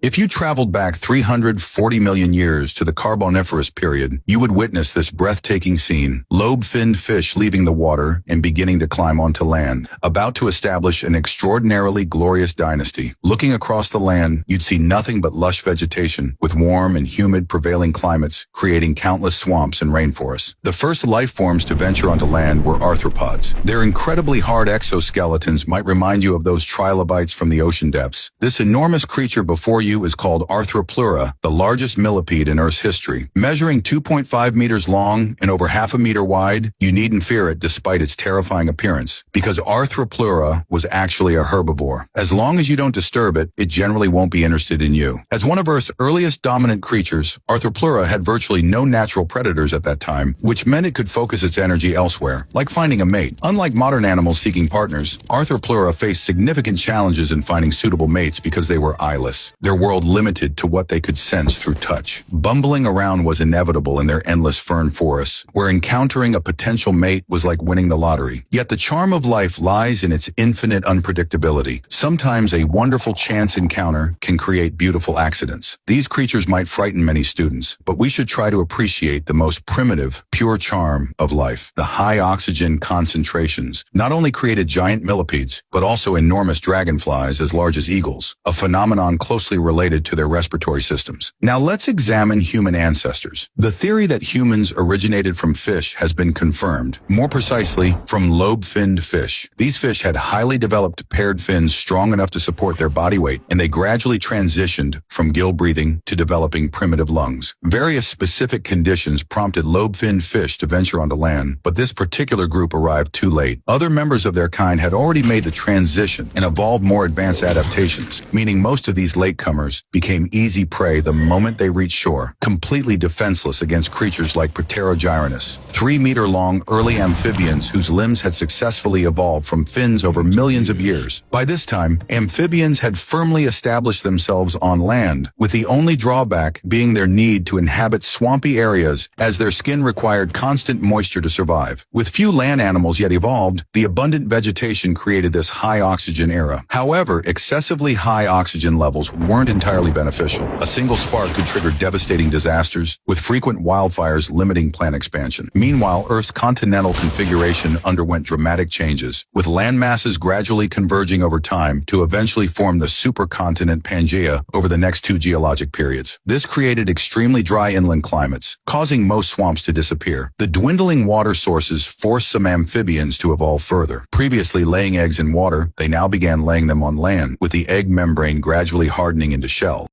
If you traveled back 340 million years to the Carboniferous period, you would witness this breathtaking scene: lobe-finned fish leaving the water and beginning to climb onto land, about to establish an extraordinarily glorious dynasty. Looking across the land, you'd see nothing but lush vegetation, with warm and humid prevailing climates, creating countless swamps and rainforests. The first life forms to venture onto land were arthropods. Their incredibly hard exoskeletons might remind you of those trilobites from the ocean depths. This enormous creature before you is called Arthropleura, the largest millipede in Earth's history. Measuring 2.5 meters long and over half a meter wide, you needn't fear it despite its terrifying appearance, because Arthropleura was actually a herbivore. As long as you don't disturb it, it generally won't be interested in you. As one of Earth's earliest dominant creatures, Arthropleura had virtually no natural predators at that time, which meant it could focus its energy elsewhere, like finding a mate. Unlike modern animals seeking partners, Arthropleura faced significant challenges in finding suitable mates because they were eyeless, their world limited to what they could sense through touch. Bumbling around was inevitable in their endless fern forests, where encountering a potential mate was like winning the lottery. Yet the charm of life lies in its infinite unpredictability. Sometimes a wonderful chance encounter can create beautiful accidents. These creatures might frighten many students, but we should try to appreciate the most primitive, pure charm of life. The high oxygen concentrations not only created giant millipedes, but also enormous dragonflies as large as eagles, a phenomenon closely related to their respiratory systems. Now let's examine human ancestors. The theory that humans originated from fish has been confirmed, more precisely from lobe-finned fish. These fish had highly developed paired fins strong enough to support their body weight, and they gradually transitioned from gill breathing to developing primitive lungs. Various specific conditions prompted lobe-finned fish to venture onto land, but this particular group arrived too late. Other members of their kind had already made the transition and evolved more advanced adaptations, meaning most of these latecomers became easy prey the moment they reached shore, completely defenseless against creatures like Proterogyrinus, 3-meter-long early amphibians whose limbs had successfully evolved from fins over millions of years. By this time, amphibians had firmly established themselves on land, with the only drawback being their need to inhabit swampy areas as their skin required constant moisture to survive. With few land animals yet evolved, the abundant vegetation created this high oxygen era. However, excessively high oxygen levels weren't entirely beneficial. A single spark could trigger devastating disasters, with frequent wildfires limiting plant expansion. Meanwhile, Earth's continental configuration underwent dramatic changes, with land masses gradually converging over time to eventually form the supercontinent Pangaea over the next 2 geologic periods. This created extremely dry inland climates, causing most swamps to disappear. The dwindling water sources forced some amphibians to evolve further. Previously laying eggs in water, they now began laying them on land, with the egg membrane gradually hardening into shell.